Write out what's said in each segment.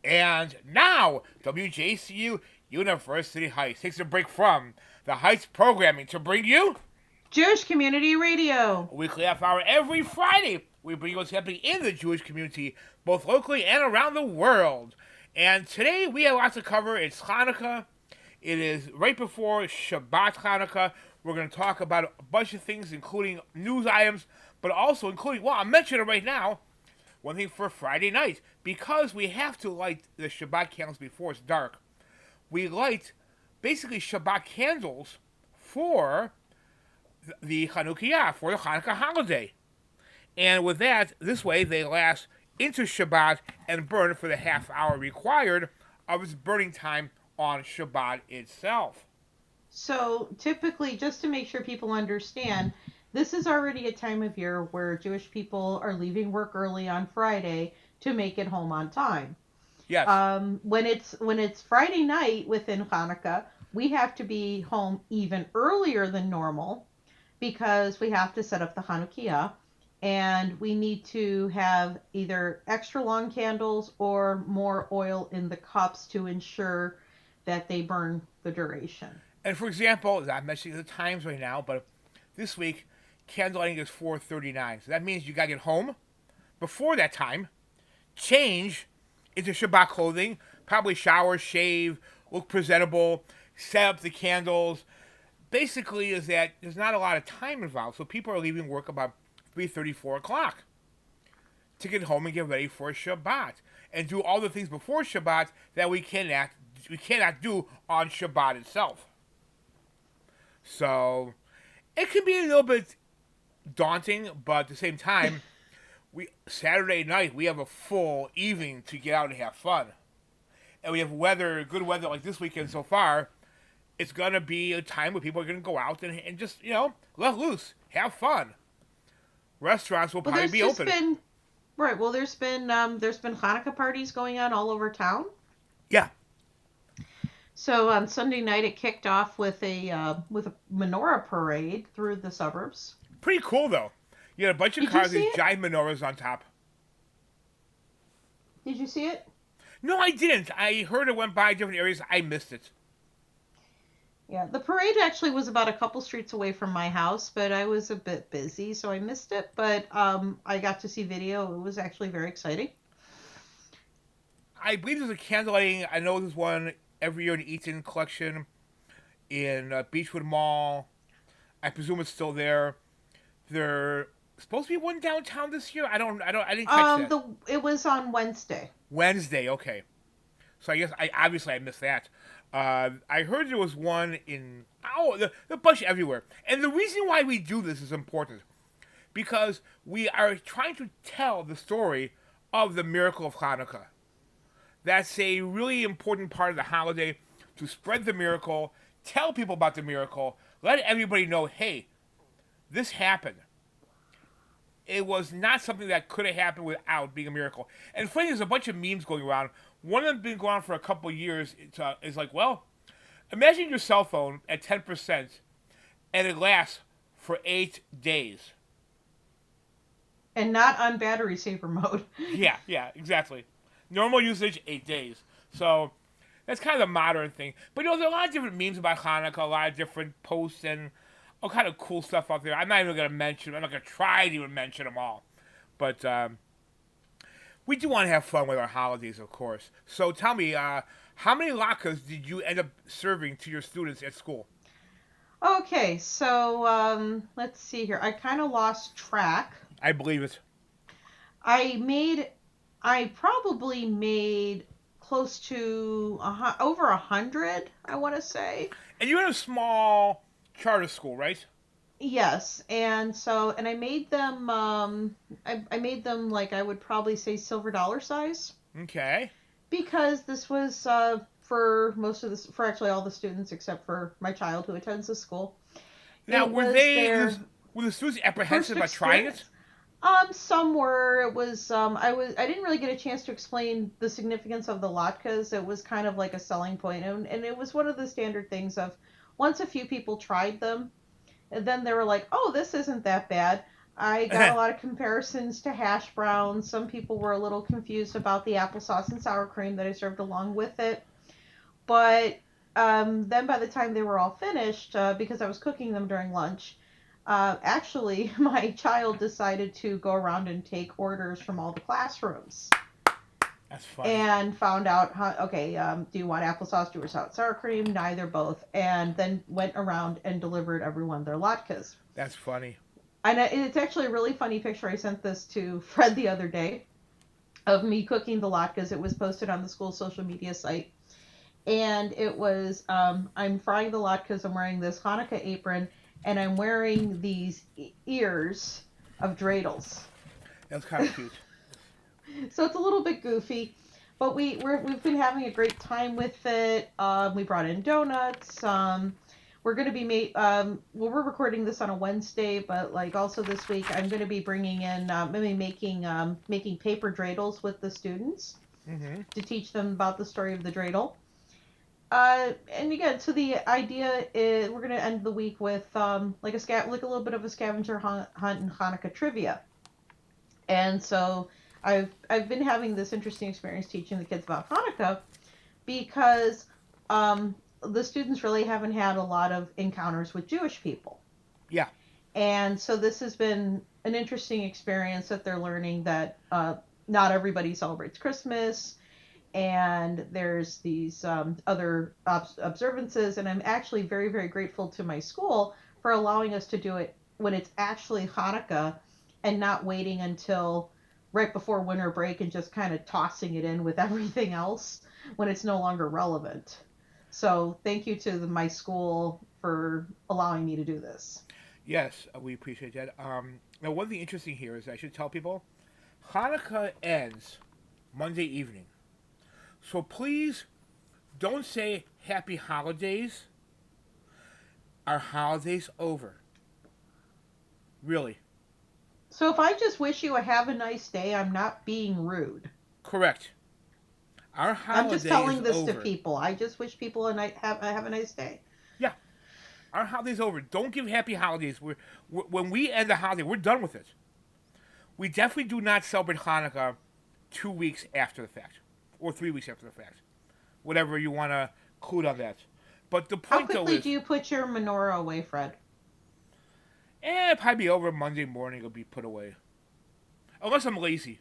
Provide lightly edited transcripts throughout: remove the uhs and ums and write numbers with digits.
And now, WJCU University Heights takes a break from the Heights programming to bring you Jewish Community Radio. a weekly half hour every Friday. We bring you what's happening in the Jewish community, both locally and around the world. And today we have lots to cover. It's Hanukkah. It is right before Shabbat Hanukkah. We're going to talk about a bunch of things, including news items, but also including, well, I'm mentioning it right now, one thing for Friday night. Because we have to light the Shabbat candles before it's dark, we light basically Shabbat candles for the Chanukiah, for the Hanukkah holiday. And with that, this way they last into Shabbat and burn for the half hour required of its burning time on Shabbat itself. So, typically, just to make sure people understand, this is already a time of year where Jewish people are leaving work early on Friday to make it home on time. Yes. When it's Friday night within Hanukkah, we have to be home even earlier than normal because we have to set up the Hanukkah, and we need to have either extra long candles or more oil in the cups to ensure that they burn the duration. And for example, I'm mentioning the times right now, but this week, candlelighting is 4:39. So that means you gotta get home before that time, change into Shabbat clothing, probably shower, shave, look presentable, set up the candles. Basically, is that there's not a lot of time involved, so people are leaving work about 3:30, 4 o'clock to get home and get ready for Shabbat and do all the things before Shabbat that we cannot do on Shabbat itself. So it can be a little bit daunting, but at the same time, we Saturday night we have a full evening to get out and have fun, and we have good weather like this weekend so far. It's gonna be a time where people are gonna go out and just let loose, have fun. Restaurants will Well, probably there's be just open. been right. Well, there's been Hanukkah parties going on all over town. Yeah, So on Sunday night, it kicked off with a Menorah Parade through the suburbs. pretty cool though. You had a bunch of Did you cars, see these it? giant menorahs on top. Did you see it? No, I didn't. I heard it went by different areas. I missed it. Yeah, the parade actually was about a couple streets away from my house, but I was a bit busy, so I missed it. But I got to see video. It was actually very exciting. I believe there's a candlelighting. I know there's one every year in the Eaton collection in Beechwood Mall. I presume it's still there. There's supposed to be one downtown this year. I didn't catch that. It was on Wednesday. Wednesday, okay. So I guess I missed that. I heard there was one in the bunch everywhere. And the reason why we do this is important because we are trying to tell the story of the miracle of Hanukkah. That's a really important part of the holiday to spread the miracle, tell people about the miracle, let everybody know, hey, this happened. It was not something that could have happened without being a miracle. And funny, there's a bunch of memes going around. One of them been going on for a couple of years. It's like, well, imagine your cell phone at 10% and it lasts for 8 days. And not on battery saver mode. Yeah, yeah, exactly. Normal usage, 8 days. So that's kind of the modern thing. But there's a lot of different memes about Hanukkah, a lot of different posts and all kind of cool stuff out there. I'm not even going to mention. I'm not going to try to even mention them all. But we do want to have fun with our holidays, of course. So tell me, how many latkes did you end up serving to your students at school? Okay, so let's see here. I kind of lost track. I believe it. I made, I probably made close to over 100, I want to say. And you're in a small charter school, right? Yes, and I made them. I made them like I would probably say silver dollar size Okay. because this was for most of this for actually all the students except for my child who attends the school. Now, It was their were the students first apprehensive about trying it? experience. Some were. It was. I didn't really get a chance to explain the significance of the latkes. It was kind of like a selling point, and it was one of the standard things of once a few people tried them, and then they were like, "Oh, this isn't that bad." I got a lot of comparisons to hash browns. Some people were a little confused about the applesauce and sour cream that I served along with it. But then by the time they were all finished, because I was cooking them during lunch, actually, my child decided to go around and take orders from all the classrooms That's funny. and found out, okay, do you want applesauce, do you want sour cream? Neither, both. And then went around and delivered everyone their latkes. That's funny. And it's actually a really funny picture. I sent this to Fred the other day of me cooking the latkes. It was posted on the school social media site. And it was, I'm frying the latkes. I'm wearing this Hanukkah apron, and I'm wearing these ears of dreidels. That's kind of cute. So it's a little bit goofy, but we've been having a great time with it. We brought in donuts. We're going to be well, we're recording this on a Wednesday, but like also this week, I'm going to be bringing in maybe making paper dreidels with the students Mm-hmm. to teach them about the story of the dreidel. And again, so the idea is we're going to end the week with like like a little bit of a scavenger hunt and Hanukkah trivia. And so I've been having this interesting experience teaching the kids about Hanukkah because the students really haven't had a lot of encounters with Jewish people. Yeah. And so this has been an interesting experience that they're learning that not everybody celebrates Christmas, and there's these other observances. And I'm actually very, very grateful to my school for allowing us to do it when it's actually Hanukkah and not waiting until right before winter break and just kind of tossing it in with everything else when it's no longer relevant. So thank you to my school for allowing me to do this. Yes, we appreciate that. Now, one thing interesting here is I should tell people Hanukkah ends Monday evening. So please don't say happy holidays. Our holidays over. Really. So if I just wish you a have a nice day, I'm not being rude. Correct. Our I'm just holiday is telling this to over. people. I just wish people have a nice day. Yeah, our holiday's over. Don't give happy holidays. When we end the holiday, we're done with it. We definitely do not celebrate Hanukkah 2 weeks after the fact, or 3 weeks after the fact. Whatever you want to include on that. But the How point though quickly is, do you put your menorah away, Fred? it'll probably be over Monday morning. It'll be put away, unless I'm lazy.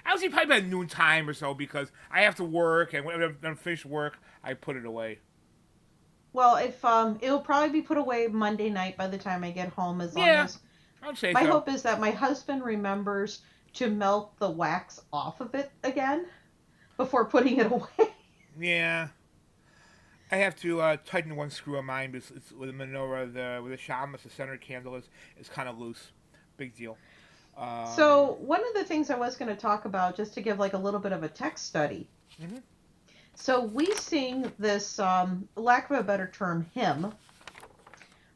I would say probably about noontime or so because I have to work, and when I'm finished work, I put it away. Well, if it'll probably be put away Monday night by the time I get home, as long Yeah, as I'd say my so. hope is that my husband remembers to melt the wax off of it again before putting it away. Yeah, I have to tighten one screw on mine because it's with the menorah, with the shamas, the center candle is kind of loose. Big deal. Um, So, one of the things I was going to talk about, just to give like a little bit of a text study. mhm, So, we sing this, lack of a better term, hymn,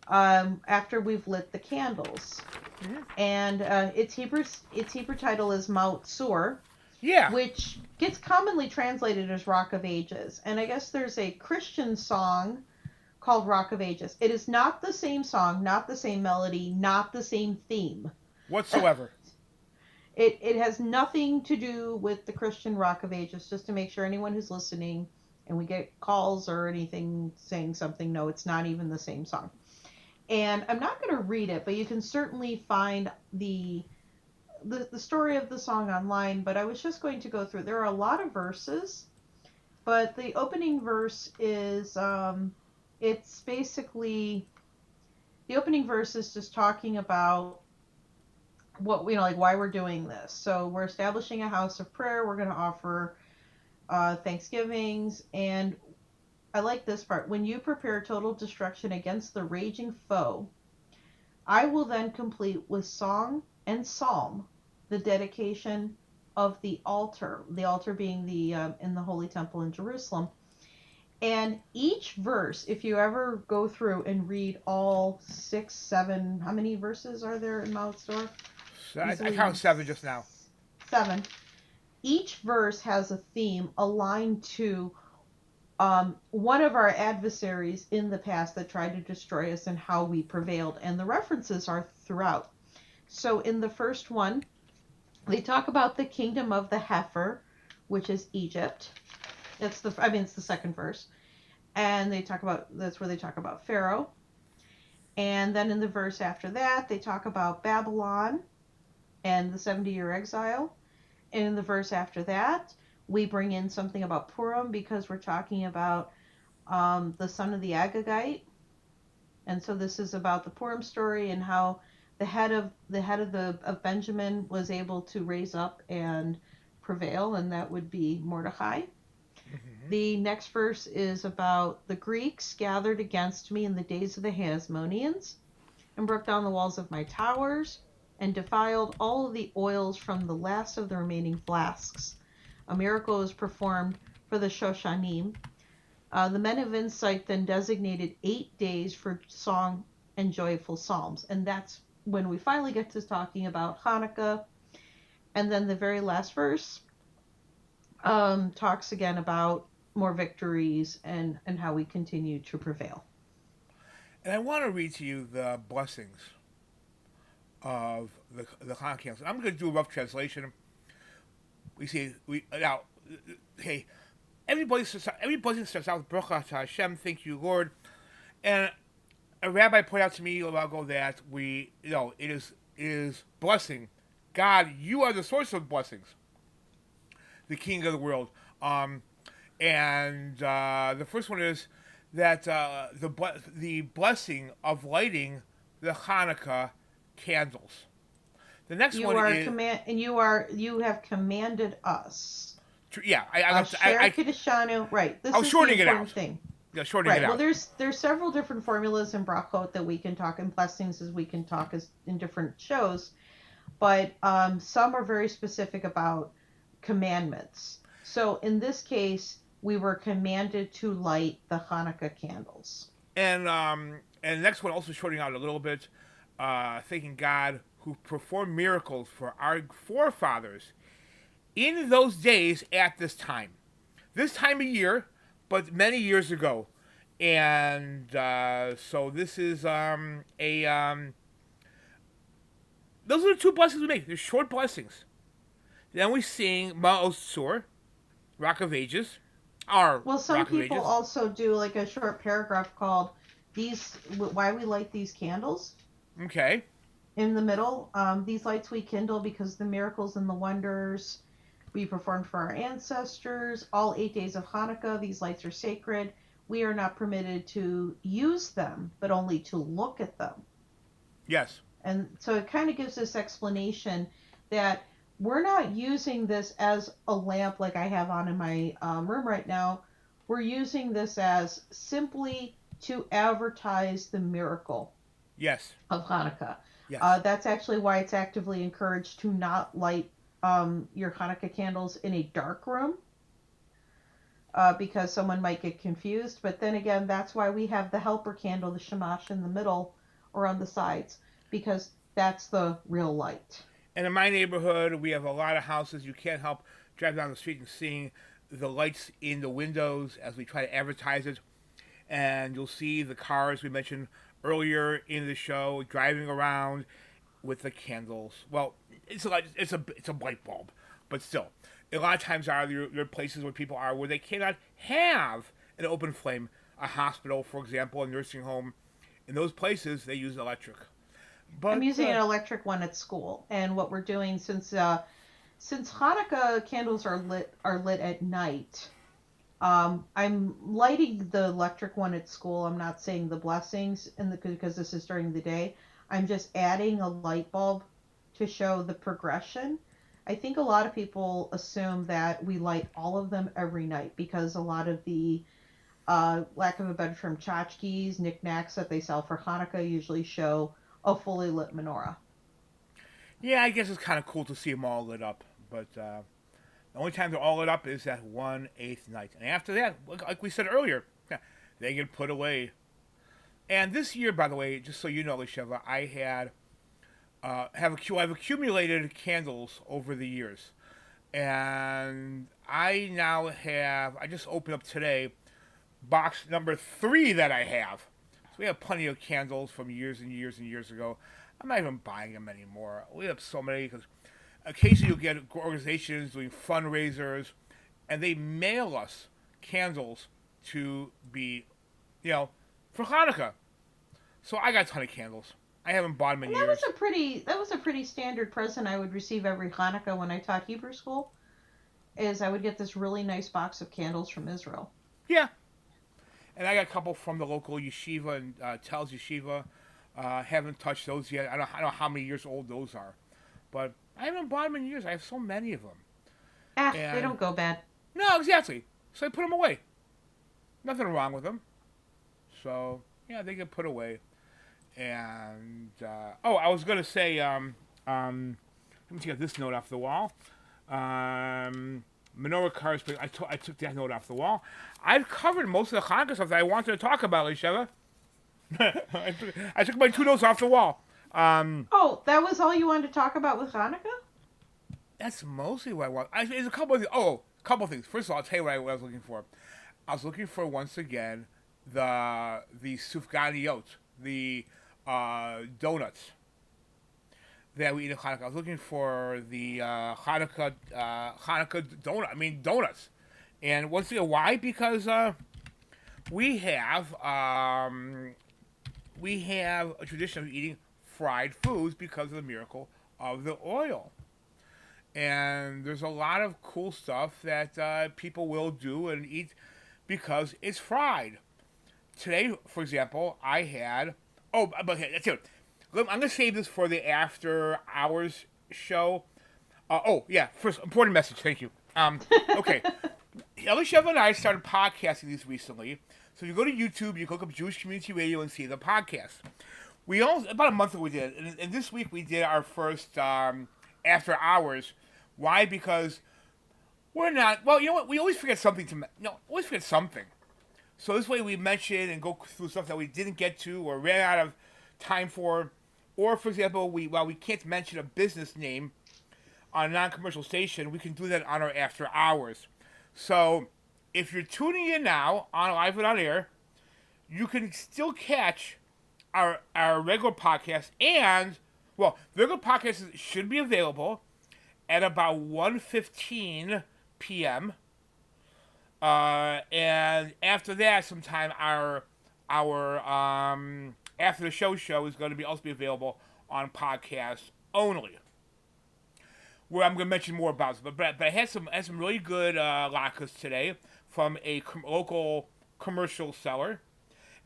after we've lit the candles. mhm. And its Hebrew title is Mount Sur, Yeah. which gets commonly translated as Rock of Ages. And I guess there's a Christian song called Rock of Ages. It is not the same song, not the same melody, not the same theme. Whatsoever. It has nothing to do with the Christian Rock of Ages, just to make sure anyone who's listening and we get calls or anything saying something, no, it's not even the same song. And I'm not going to read it, but you can certainly find the story of the song online. But I was just going to go through. There are a lot of verses, but the opening verse is it's basically the opening verse is just talking about what like why we're doing this. So we're establishing a house of prayer. We're going to offer thanksgivings, and I like this part. When you prepare total destruction against the raging foe, I will then complete with song and psalm the dedication of the altar being the in the Holy Temple in Jerusalem. And each verse, if you ever go through and read all 6, 7, how many verses are there in Mount Store? So I Easily count 7 just now. 7. Each verse has a theme aligned to one of our adversaries in the past that tried to destroy us and how we prevailed. And the references are throughout. So in the first one, they talk about the kingdom of the heifer, which is Egypt. It's the second verse. And that's where they talk about Pharaoh. And then in the verse after that, they talk about Babylon and the 70-year exile. And in the verse after that, we bring in something about Purim because we're talking about the son of the Agagite. And so this is about the Purim story and how the head of Benjamin was able to raise up and prevail, and that would be Mordecai. Hmm. The next verse is about the Greeks gathered against me in the days of the Hasmoneans and broke down the walls of my towers and defiled all of the oils from the last of the remaining flasks. A miracle was performed for the Shoshanim. The men of insight then designated 8 days for song and joyful psalms. And that's when we finally get to talking about Hanukkah. And then the very last verse talks again about more victories and how we continue to prevail. And I want to read to you the blessings of the Hanukkah candles. I'm going to do a rough translation. We see we now. Hey, every blessing starts out with Baruch Atah Hashem. Thank you, Lord. And a rabbi pointed out to me a while ago that it is blessing. God, you are the source of blessings, the King of the world. Um, and the first one is that the blessing of lighting the Hanukkah candles. The next You one are is command, and you have commanded us. yeah. I left. Asher Kiddushanu. Right. I This was is the shortening it important out. thing. Yeah, shortening it Right. Well, out. there's several different formulas in brachot that we can talk, and blessings as we can talk as in different shows. But some are very specific about commandments. So in this case, we were commanded to light the Hanukkah candles. And the next one also shortening out a little bit, thanking God who performed miracles for our forefathers in those days at this time of year, but many years ago. And so this is a those are the two blessings we make. They're short blessings. Then we sing Ma'os Sur, Rock of Ages, our Well, some Rock of people Ages. also do like a short paragraph called "These Why We Light These Candles." Okay. In the middle, these lights we kindle because the miracles and the wonders we performed for our ancestors. All 8 days of Hanukkah, these lights are sacred. We are not permitted to use them, but only to look at them. Yes. And so it kind of gives this explanation that we're not using this as a lamp like I have on in my room right now. We're using this as simply to advertise the miracle Yes. of Hanukkah. Yes. That's actually why it's actively encouraged to not light your Hanukkah candles in a dark room because someone might get confused. But then again, that's why we have the helper candle, the shamash, in the middle or on the sides, because that's the real light. And in my neighborhood, we have a lot of houses. You can't help driving down the street and seeing the lights in the windows as we try to advertise it. And you'll see the cars we mentioned earlier in the show driving around with the candles. Well, it's a light bulb, but still, a lot of times there are places where people are where they cannot have an open flame. A hospital, for example, a nursing home. In those places, they use electric. I'm But using an electric one at school, and what we're doing since Hanukkah candles are lit at night. I'm lighting the electric one at school. I'm not saying the blessings because this is during the day. I'm just adding a light bulb to show the progression. I think a lot of people assume that we light all of them every night because a lot of the lack of a better term tchotchkes, knickknacks that they sell for Hanukkah usually show a fully lit menorah. yeah, I guess it's kind of cool to see them all lit up. But the only time they're all lit up is that 1/8 night, and after that, like we said earlier, they get put away. And this year, by the way, just so you know, Lisheva, I've accumulated candles over the years, and I just opened up today box number 3 that I have. So we have plenty of candles from years and years and years ago. I'm not even buying them anymore. We have so many because occasionally you'll get organizations doing fundraisers, and they mail us candles to be, you know, for Hanukkah. So I got a ton of candles. I haven't bought them in And years. that was a pretty standard present I would receive every Hanukkah when I taught Hebrew school. Is I would get this really nice box of candles from Israel. Yeah, and I got a couple from the local yeshiva and Telz Yeshiva. Haven't touched those yet. I don't know how many years old those are, but I haven't bought them in years. I have so many of them. Ah, they And don't go bad. no, exactly. So I put them away. Nothing wrong with them. So yeah, they get put away. And oh, I was gonna say, let me take this note off the wall. Menorah cars. I took that note off the wall. I've covered most of the Hanukkah stuff that I wanted to talk about, Lisheva. I took my 2 notes off the wall. Oh, that was all you wanted to talk about with Hanukkah? That's mostly what I want. There's a couple of couple of things. First of all, I'll tell you what I was looking for. I was looking for once again the sufganiyot, the donuts that we eat at Hanukkah. I was looking for the Hanukkah donut. I mean donuts. And once again, why? Because we have a tradition of eating fried foods because of the miracle of the oil. And there's a lot of cool stuff that people will do and eat because it's fried. Today, for example, I had. Oh, okay, that's it. I'm going to save this for the after hours show. Oh, yeah, first, important message. Thank you. Okay. Elishev and I started podcasting these recently. So if you go to YouTube, you can look up Jewish Community Radio and see the podcast. We all, about a month ago we did, and this week we did our first after hours. Why? Because we're not, well, you know what, we always forget something always forget something. So this way we mention and go through stuff that we didn't get to or ran out of time for. Or, for example, we can't mention a business name on a non-commercial station, we can do that on our after hours. So if you're tuning in now on live and on air, you can still catch our regular podcast, and well, the regular podcast should be available at about 1:15 p.m. And after that, sometime our after the show is going to be also be available on podcasts only. Where I'm going to mention more about it, but I had some really good latkes today from a local commercial seller,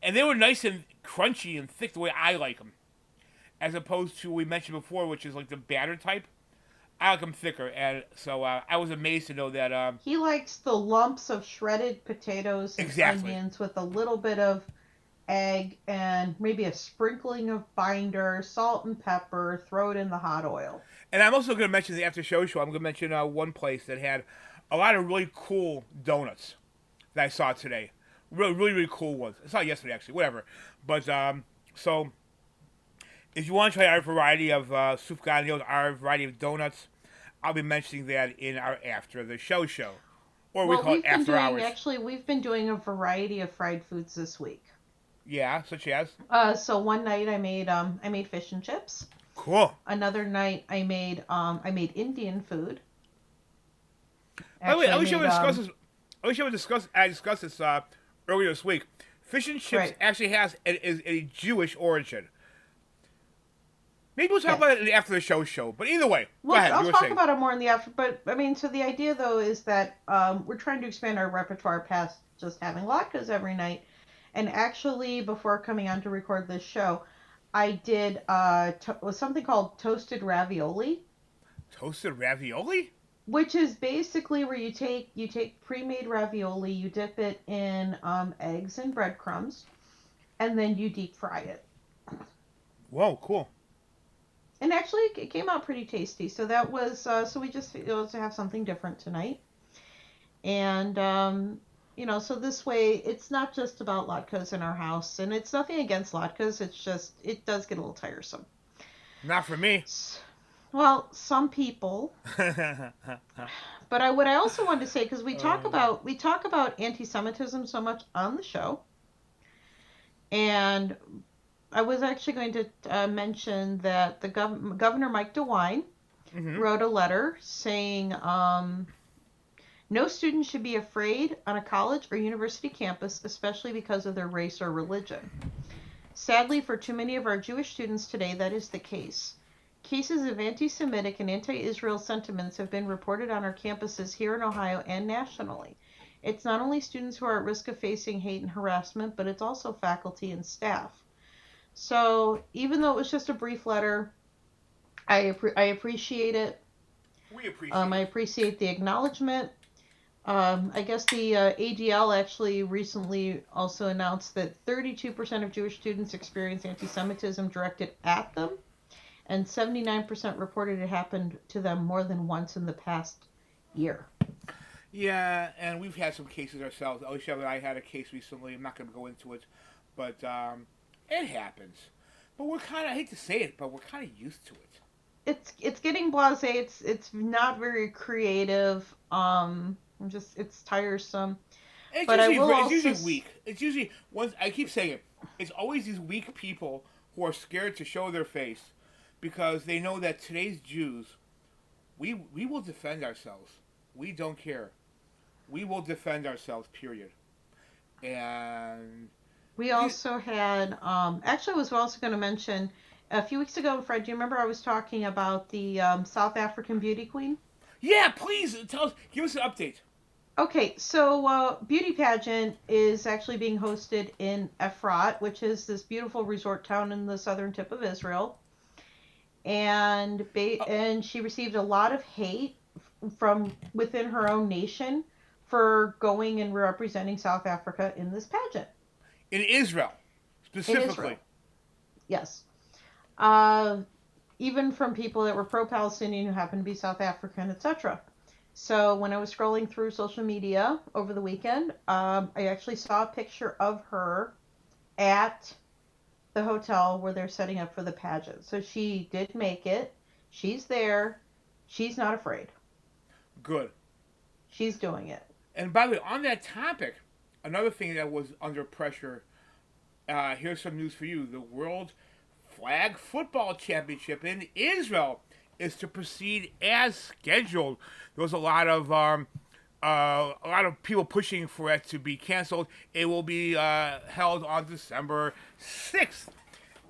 and they were nice and crunchy and thick the way I like them, as opposed to what we mentioned before, which is like the batter type. I like them thicker, and so I was amazed to know that he likes the lumps of shredded potatoes and exactly. onions with a little bit of egg and maybe a sprinkling of binder, salt and pepper. Throw it in the hot oil. And I'm also going to mention the after show. I'm going to mention one place that had a lot of really cool donuts that I saw today. Really cool ones. I saw it yesterday, actually. Whatever. But, so, if you want to try our variety of sufganiyot, our variety of donuts, I'll be mentioning that in our after the show. Or we call it after hours. Actually, we've been doing a variety of fried foods this week. Yeah, such as? So one night I made fish and chips. Cool. Another night I made Indian food. By the way, I wish I discussed this earlier this week. Fish and chips actually has a Jewish origin. Maybe we'll talk about it after the show. But either way, go ahead. I'll talk about it more in the after. But I mean, so the idea though is that we're trying to expand our repertoire past just having latkes every night. And actually, before coming on to record this show, I did was something called toasted ravioli. Toasted ravioli? Which is basically where you take pre-made ravioli, you dip it in eggs and breadcrumbs, and then you deep fry it. Whoa, cool! And actually, it came out pretty tasty. So that was so we just to have something different tonight, and so this way it's not just about latkes in our house, and it's nothing against latkes. It's just it does get a little tiresome. Not for me. Well, some people. But what I also wanted to say, because we talk about anti-Semitism so much on the show, and I was actually going to mention that the Governor Mike DeWine Mm-hmm. wrote a letter saying no student should be afraid on a college or university campus, especially because of their race or religion. Sadly, for too many of our Jewish students today, that is the case. Cases of anti Semitic and anti Israel sentiments have been reported on our campuses here in Ohio and nationally. It's not only students who are at risk of facing hate and harassment, but it's also faculty and staff. So, even though it was just a brief letter, I appreciate it. We appreciate I it. appreciate the acknowledgement. I guess the ADL actually recently also announced that 32% of Jewish students experience anti Semitism directed at them, and 79% reported it happened to them more than once in the past year. Yeah, and we've had some cases ourselves. Alicia and I had a case recently. I'm not going to go into it, but it happens. But we're kind of, I hate to say it, but we're kind of used to it. It's getting blasé. It's not very creative. It's tiresome. But I will It's also usually weak. It's usually once I keep saying it. It's always these weak people who are scared to show their face because they know that today's Jews, we will defend ourselves. We don't care. We will defend ourselves. Period. And we also had actually I was also going to mention a few weeks ago, Fred. Do you remember I was talking about the South African beauty queen? yeah, please tell us. Give us an update. Okay, so beauty pageant is actually being hosted in Efrat, which is this beautiful resort town in the southern tip of Israel, and she received a lot of hate from within her own nation for going and representing South Africa in this pageant In Israel, in specifically. Israel. Yes. Uh, Even from people that were pro-Palestinian who happened to be South African, etc. So when I was scrolling through social media over the weekend, I actually saw a picture of her at the hotel where they're setting up for the pageant. So she did make it. She's there. She's not afraid. Good. She's doing it. And by the way, on that topic, another thing that was under pressure. Here's some news for you: the World Flag Football Championship in Israel is to proceed as scheduled. There was a lot of people pushing for it to be canceled. It will be held on December 6th.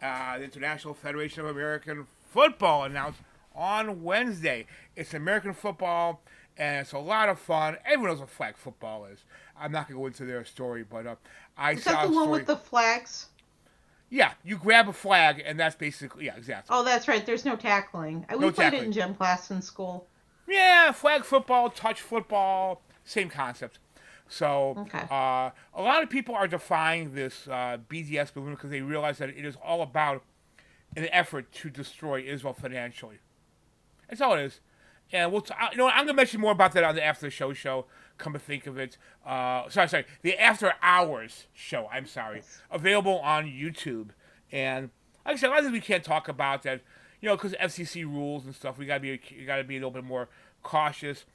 The International Federation of American Football announced on Wednesday. It's American football, and it's a lot of fun. Everyone knows what flag football is. I'm not going to go into their story, but I Is that saw the a one story. with the flags? Yeah, you grab a flag, and that's basically, yeah, exactly. Oh, that's right. There's no tackling. We No played it tackling. in gym class in school. Yeah, flag football, touch football, same concept. So Okay. a lot of people are defying this BDS movement because they realize that it is all about an effort to destroy Israel financially. That's all it is. And you know what, I'm gonna mention more about that on the after the show. Come to think of it, sorry, the after hours show. I'm sorry, Yes. available on YouTube. And like I said, a lot of things we can't talk about that, you know, because FCC rules and stuff. We gotta be a little bit more cautious,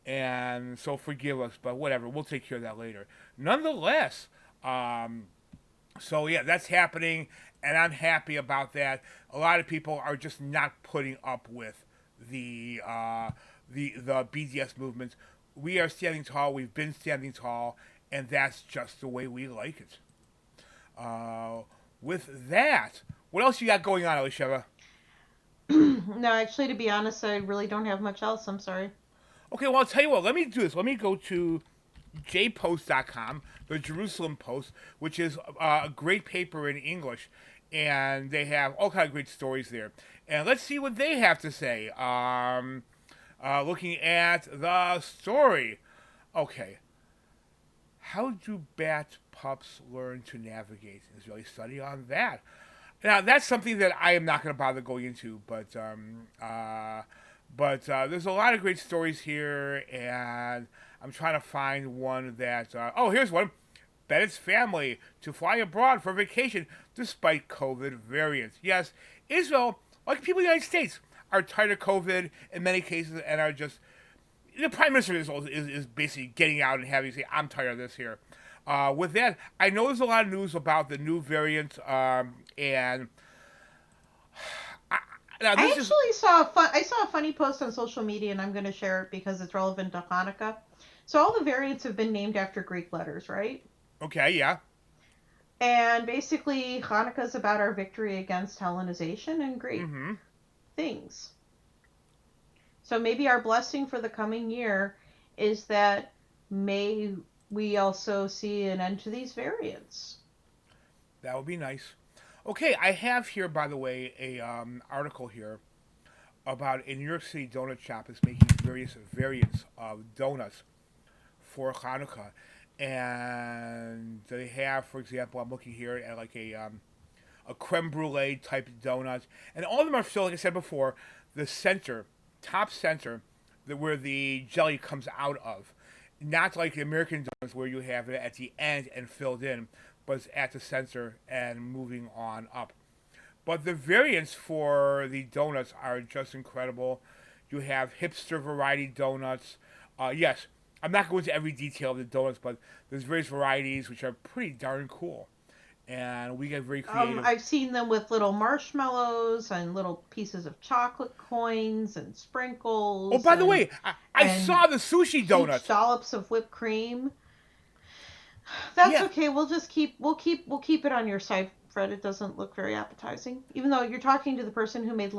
and so forgive us. But whatever, we'll take care of that later. Nonetheless, so yeah, that's happening, and I'm happy about that. A lot of people are just not putting up with the BDS movement. We are standing tall. We've been standing tall, and that's just the way we like it. Uh, with that, what else you got going on, Elisheva? No, actually, to be honest, I really don't have much else. I'm sorry. Okay, well, I'll tell you what. Let me do this. Let me go to jpost.com, the Jerusalem Post, which is a great paper in English, and they have all kind of great stories there. And let's see what they have to say. Looking at the story. Okay. How do bat pups learn to navigate? Israeli study on that. Now, that's something that I am not going to bother going into, but there's a lot of great stories here, and I'm trying to find one that. Oh, here's one. Bennett's family to fly abroad for vacation despite COVID variants. Yes, Israel, like people in the United States, are tired of COVID in many cases and are just. The Prime Minister is basically getting out and having to say, I'm tired of this here. With that, I know there's a lot of news about the new variant, and I, now I this is actually saw I saw a funny post on social media, and I'm going to share it because it's relevant to Hanukkah. So all the variants have been named after Greek letters, right? okay. Yeah. And basically, Hanukkah is about our victory against Hellenization and Greek Mm-hmm. things. So maybe our blessing for the coming year is that may we also see an end to these variants. That would be nice. Okay, I have here, by the way, a article here about a New York City donut shop is making various variants of donuts for Hanukkah, and they have, for example, I'm looking here at like a creme brulee type donut, and all of them are filled, like I said before, the center, top center, where the jelly comes out of. Not like the American donuts where you have it at the end and filled in, but it's at the center and moving on up. But the variants for the donuts are just incredible. You have hipster variety donuts. Yes, I'm not going into every detail of the donuts, but there's various varieties which are pretty darn cool. And we get very creative. I've seen them with little marshmallows and little pieces of chocolate coins and Oh, sprinkles by the way, I and saw the sushi huge donuts. dollops of whipped cream. That's Yeah. okay. We'll keep it on your side, Fred. It doesn't look very appetizing, even though you're talking to the person who made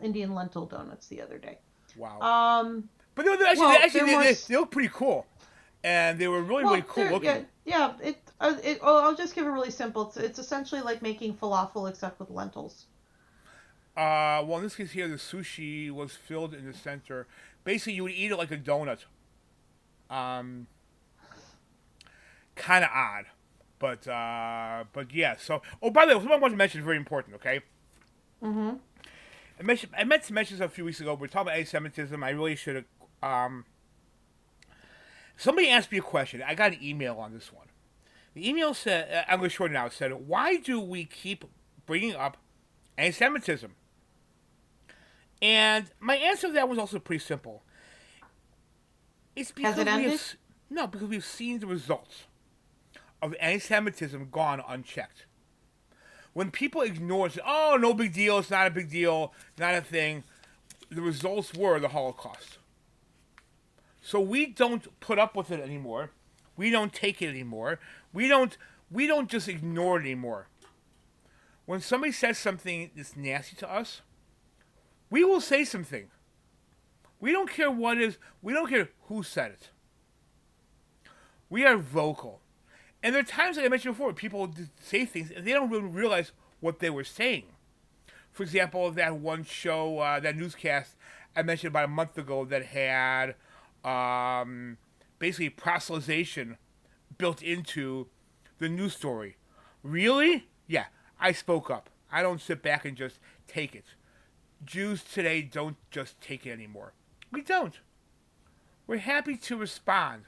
Indian lentil donuts the other day. Wow. Um, But they actually, well, they're more. they look pretty cool. And they were really, really Well, cool they're looking. yeah. I'll just give it really simple. It's essentially like making falafel except with lentils. Well, in this case here, the sushi was filled in the center. Basically, you would eat it like a donut. Um, Kind of odd, but yeah. So, oh, by the way, something I want to mention is very important. Okay, Mm-hmm. I meant to mention this a few weeks ago. We're talking about anti-Semitism. I really should have. Somebody asked me a question. I got an email on this one. The email said, I'm going to shorten it out. It said, "Why do we keep bringing up anti-Semitism?" And my answer to that was also pretty simple. It's Has because it ended? no, because we've seen the results of anti-Semitism gone unchecked. When people ignore it, say, "Oh, no big deal. It's not a big deal. Not a thing." The results were the Holocaust. So we don't put up with it anymore. We don't take it anymore. We don't we don't just ignore it anymore. When somebody says something that's nasty to us, we will say something. We don't care what is. We don't care who said it. We are vocal. And there are times, like I mentioned before, people say things and they don't really realize what they were saying. For example, that one show, that newscast I mentioned about a month ago that had basically proselytization built into the news story. Really? Yeah, I spoke up. I don't sit back and just take it. Jews today don't just take it anymore. We don't. We're happy to respond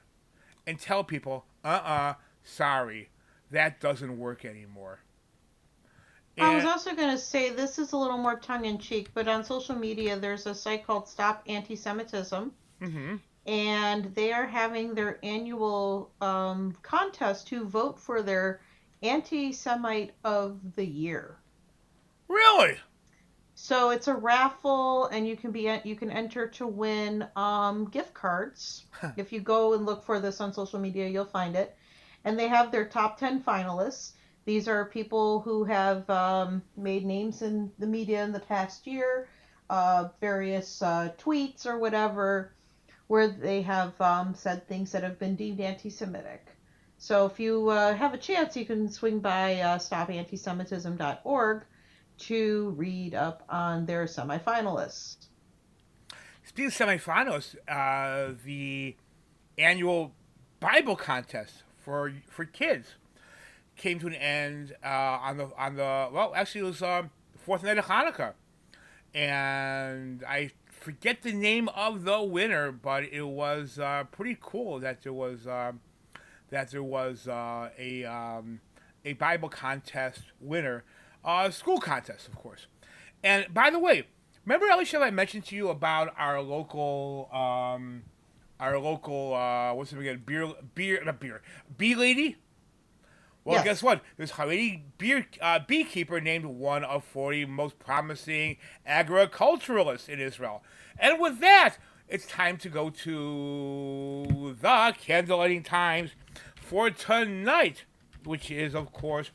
and tell people, sorry, that doesn't work anymore. I was And also going to say this is a little more tongue in cheek, but on social media there's a site called Stop Anti-Semitism, mm-hmm. and they are having their annual contest to vote for their anti-Semite of the year. Really? So it's a raffle, and you can enter to win gift cards. If you go and look for this on social media, you'll find it. And they have their top 10 finalists. These are people who have made names in the media in the past year, various tweets or whatever, where they have said things that have been deemed anti-Semitic. So if you have a chance, you can swing by stopantisemitism.org to read up on their semifinalists. Speaking of semifinals, the annual Bible contest for kids came to an end on the well, actually it was the fourth night of Hanukkah, and I forget the name of the winner, but it was pretty cool that there was a Bible contest winner, school contest, of course. And by the way, remember Alicia, I mentioned to you about our local what's it again, beer not beer bee lady. Well, Yes. guess what? There's Haredi beekeeper named one of 40 most promising agriculturalists in Israel. And with that, it's time to go to the candlelighting times for tonight, which is, of course,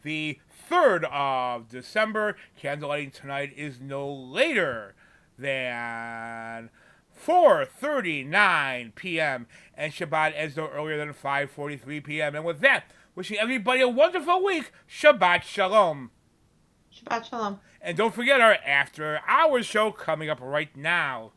the 3rd of December. Candlelighting tonight is no later than 4:39 p.m. and Shabbat ends no earlier than 5:43 p.m. And with that, wishing everybody a wonderful week. Shabbat Shalom. Shabbat Shalom. And don't forget our After Hours show coming up right now.